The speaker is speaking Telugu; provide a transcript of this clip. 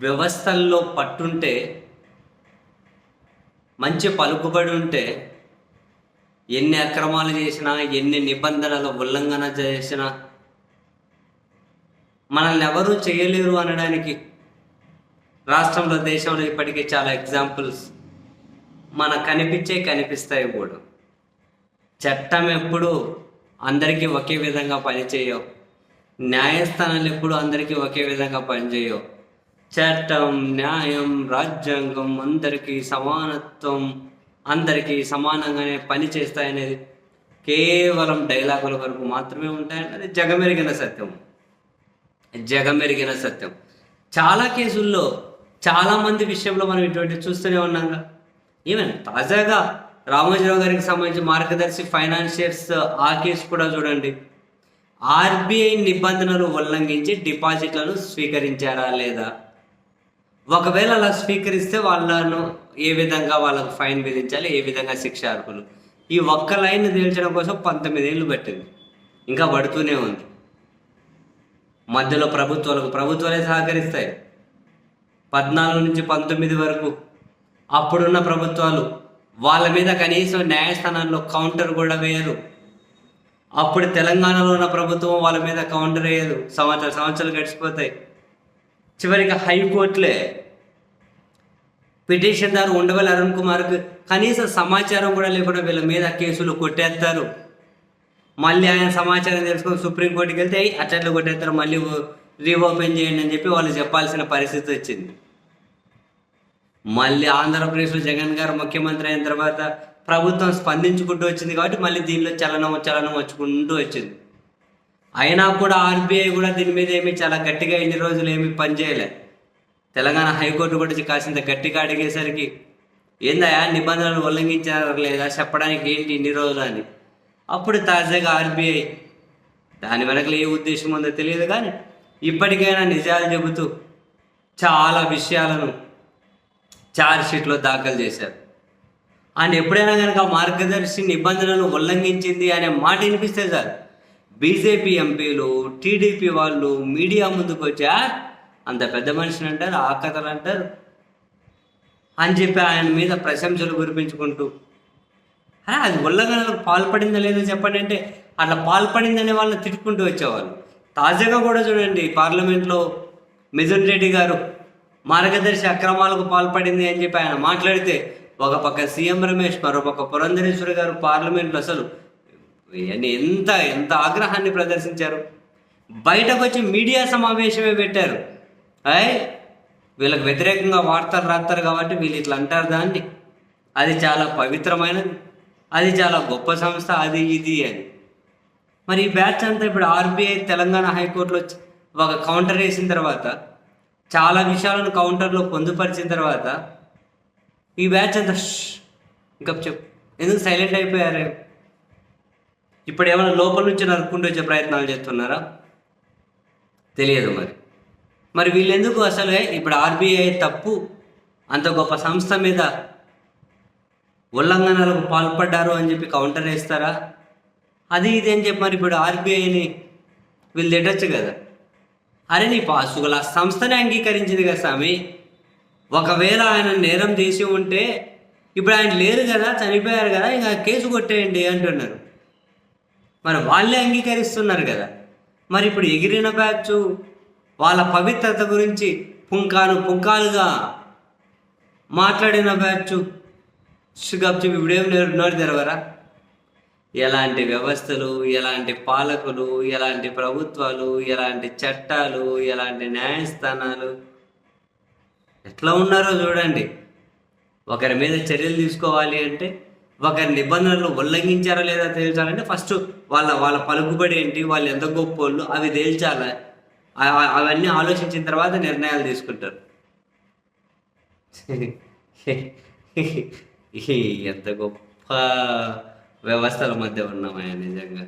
వ్యవస్థల్లో పట్టుంటే, మంచి పలుకుబడి ఉంటే, ఎన్ని అక్రమాలు చేసినా, ఎన్ని నిబంధనల ఉల్లంఘన చేసినా, మనల్ని ఎవరూ చేయలేరు అనడానికి రాష్ట్రంలో, దేశంలో ఇప్పటికీ చాలా ఎగ్జాంపుల్స్ మనకు కనిపిస్తాయి కూడా. చట్టం ఎప్పుడు అందరికీ ఒకే విధంగా పనిచేయవు. న్యాయస్థానాలు ఎప్పుడు అందరికీ ఒకే విధంగా పనిచేయవు. చట్టం, న్యాయం, రాజ్యాంగం అందరికీ సమానత్వం, అందరికీ సమానంగానే పని చేస్తాయనేది కేవలం డైలాగుల వరకు మాత్రమే ఉంటాయని అది జగమెరిగిన సత్యం. చాలా కేసుల్లో, చాలామంది విషయంలో మనం ఇటువంటి చూస్తూనే ఉన్నాగా. ఈవెన్ తాజాగా రామోజీరావు గారికి సంబంధించి మార్గదర్శి ఫైనాన్షియర్స్ ఆ కేసు కూడా చూడండి. ఆర్బీఐ నిబంధనలు ఉల్లంఘించి డిపాజిట్లను స్వీకరించారా లేదా, ఒకవేళ అలా స్వీకరిస్తే వాళ్ళను ఏ విధంగా వాళ్ళకు ఫైన్ విధించాలి, ఏ విధంగా శిక్ష అర్హులు, ఈ ఒక్క లైన్ తేల్చడం కోసం 19 ఏళ్ళు పట్టింది, ఇంకా పడుతూనే ఉంది. మధ్యలో ప్రభుత్వాలే సహకరిస్తాయి. 14 నుంచి 19 వరకు అప్పుడున్న ప్రభుత్వాలు వాళ్ళ మీద కనీసం న్యాయస్థానాల్లో కౌంటర్ కూడా వేయరు. అప్పుడు తెలంగాణలో ఉన్న ప్రభుత్వం వాళ్ళ మీద కౌంటర్ వేయదు. సంవత్సరాలు గడిచిపోతాయి. చివరికి హైకోర్టులే పిటిషన్దారు ఉండవల్లి అరుణ్ కుమార్కి కనీస సమాచారం కూడా లేకుండా వీళ్ళ మీద కేసులు కొట్టేస్తారు. మళ్ళీ ఆయన సమాచారం తెలుసుకొని సుప్రీంకోర్టుకి వెళ్తే అట్లా కొట్టేస్తారు, మళ్ళీ రీఓపెన్ చేయండి అని చెప్పి వాళ్ళు చెప్పాల్సిన పరిస్థితి వచ్చింది. మళ్ళీ ఆంధ్రప్రదేశ్లో జగన్ గారు ముఖ్యమంత్రి అయిన తర్వాత ప్రభుత్వం స్పందించుకుంటూ వచ్చింది కాబట్టి మళ్ళీ దీనిలో చలనం వచ్చుకుంటూ వచ్చింది. అయినా కూడా ఆర్బీఐ కూడా దీని మీద ఏమి చాలా గట్టిగా ఇన్ని రోజులు ఏమి పనిచేయలే. తెలంగాణ హైకోర్టు కూడా కాసింత గట్టిగా అడిగేసరికి ఏందయా నిబంధనలు ఉల్లంఘించారా లేదా చెప్పడానికి ఏంటి ఇన్ని రోజులు అని. అప్పుడు తాజాగా ఆర్బీఐ, దాని వెనకలు ఏ ఉద్దేశం ఉందో తెలియదు కానీ ఇప్పటికైనా నిజాలు చెబుతూ చాలా విషయాలను ఛార్జ్షీట్లో దాఖలు చేశారు. అండ్ ఎప్పుడైనా కనుక మార్గదర్శి నిబంధనలు ఉల్లంఘించింది అనే మాట వినిపిస్తే సార్, బీజేపీ ఎంపీలు, టీడీపీ వాళ్ళు మీడియా ముందుకు వచ్చా అంత పెద్ద మనిషిని అంటారు, ఆ కథలు అంటారు అని చెప్పి ఆయన మీద ప్రశంసలు కురిపించుకుంటూ, అది ఉల్లంఘనలకు పాల్పడిందా లేదో చెప్పండి అంటే అట్లా పాల్పడిందనే వాళ్ళని తిట్టుకుంటూ వచ్చేవాళ్ళు. తాజాగా కూడా చూడండి, పార్లమెంట్లో మిథున్ రెడ్డి గారు మార్గదర్శి అక్రమాలకు పాల్పడింది అని చెప్పి ఆయన మాట్లాడితే, ఒక పక్క సీఎం రమేష్, మరోపక్క పురంధరేశ్వరి గారు పార్లమెంట్లో అసలు ఎంత ఆగ్రహాన్ని ప్రదర్శించారు. బయటకు వచ్చి మీడియా సమావేశమే పెట్టారు. వీళ్ళకి వ్యతిరేకంగా వార్తలు రాస్తారు కాబట్టి వీళ్ళు ఇట్లా అంటారు దాన్ని, అది చాలా పవిత్రమైనది, అది చాలా గొప్ప సంస్థ, అది ఇది అని. మరి ఈ బ్యాచ్ అంతా ఇప్పుడు ఆర్బీఐ తెలంగాణ హైకోర్టులో ఒక కౌంటర్ వేసిన తర్వాత, చాలా విషయాలను కౌంటర్లో పొందుపరిచిన తర్వాత ఈ బ్యాచ్ అంతా ఇంకా ఎందుకు సైలెంట్ అయిపోయారు? ఇప్పుడు ఏమైనా లోపల నుంచి నరుక్కుంటూ వచ్చే ప్రయత్నాలు చేస్తున్నారా తెలియదు. మరి వీళ్ళెందుకు అసలు ఇప్పుడు ఆర్బీఐ తప్పు, అంత గొప్ప సంస్థ మీద ఉల్లంఘనలకు పాల్పడ్డారు అని చెప్పి కౌంటర్ వేస్తారా? అది ఇది అని చెప్పి మరి ఇప్పుడు ఆర్బీఐని వీళ్ళు తిట్టచ్చు కదా. అరే నీ పాసుగుల సంస్థనే అంగీకరించింది కదా స్వామి. ఒకవేళ ఆయన నేరం చేసి ఉంటే ఇప్పుడు ఆయన లేరు కదా, చనిపోయారు కదా, ఇంకా కేసు కొట్టేయండి అంటున్నారు. మరి వాళ్ళే అంగీకరిస్తున్నారు కదా. మరి ఇప్పుడు ఎగిరిన బ్యాచ్ వాళ్ళ పవిత్రత గురించి పుంకాలుగా మాట్లాడిన బ్యాచ్ గప్చి ఇప్పుడేం నోరు తెరవరా? ఎలాంటి వ్యవస్థలు, ఎలాంటి పాలకులు, ఎలాంటి ప్రభుత్వాలు, ఎలాంటి చట్టాలు, ఎలాంటి న్యాయస్థానాలు ఎట్లా ఉన్నారో చూడండి. ఒకరి మీద చర్యలు తీసుకోవాలి అంటే, ఒకరి నిబంధనలు ఉల్లంఘించారా లేదా తేల్చాలంటే ఫస్ట్ వాళ్ళ పలుకుబడి ఏంటి, వాళ్ళు ఎంత గొప్పోళ్ళు అవి తేల్చాలి. అవన్నీ ఆలోచించిన తర్వాత నిర్ణయాలు తీసుకుంటారు. ఎంత గొప్ప వ్యవస్థల మధ్య ఉన్నామయ్యా నిజంగా.